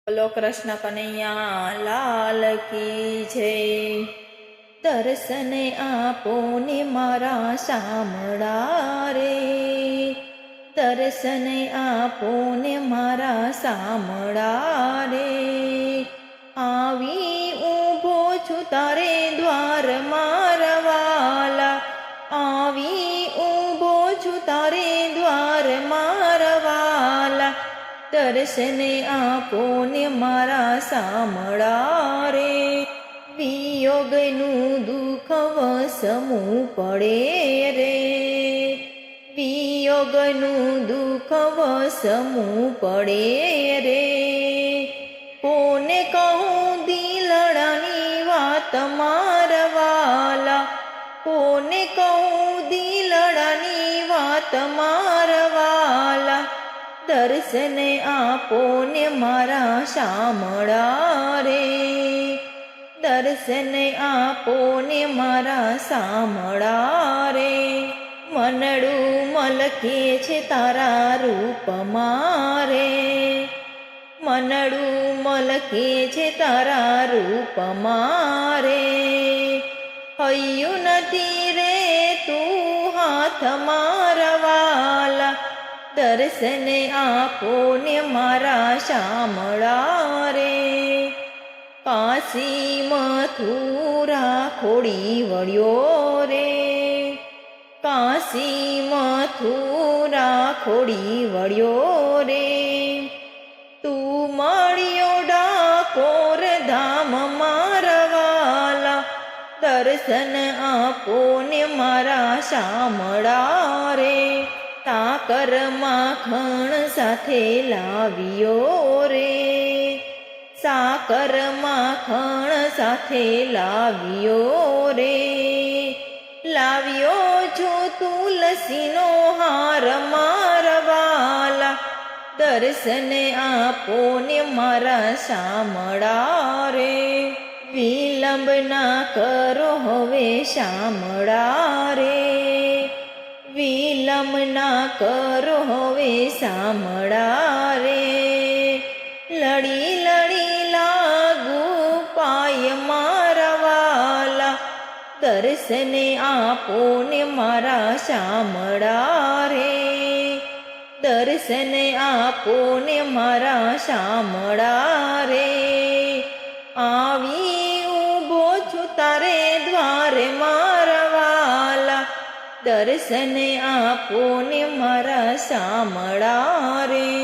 બોલો કૃષ્ણ કનૈયા લાલ કી જય। દર્શને આપો ને મારા શામળા રે, દર્શને આપો ને મારા શામળા રે। આવી ઊભો છું તારે દ્વાર મારા વાલા, આવી ઊભો છું તારે દ્વાર મારા વાલા। દર્શને આપો ને મારા શામળા રે, વિયોગનું દુઃખ વસમું પડે રે, વિયોગનું દુઃખ વસમું પડે રે। કોને કહું દિલડાની વાત મારા વાલા, કોને કહું દિલડાની વાત મારા વાલા। દર્શને આપો ને મારા શામળા રે, દર્શને આપો ને મારા શામળા રે। મનડું મલકે છે તારા રૂપ મારે, મનડું મલકે છે તારા રૂપ મારે। હૈયું નથી રે તું હાથ મારા વાલા, દર્શને આપો ને મારા શામળા રે। કાશી મથુરા ખોડી વળ્યો રે, કાશી મથુરા ખોડી વળ્યો રે। તું મળ્યો ડાકોર ધામ મારા વાલા, દર્શન આપો ને મારા શામળા રે। સાકર માખણ સાથે લાવ્યો રે, સાકર માખણ સાથે લાવ્યો રે। લાવ્યો છો તુલસીનો હાર મારા વાલા, દર્શને આપો ને મારા શામળા રે। વિલંબ ના કરો હવે શામળા રે, વિલંબ ના કરો હવે શામળા રે। લડી લડી લાગુ પાય મારા વાલા, દર્શને આપો ને મારા શામળા રે, દર્શને આપો ને મારા શામળા રે। આવી ઊભો છું તારે દ્વારે મારા વાલા, દર્શને આપો ને મારા શામળા રે।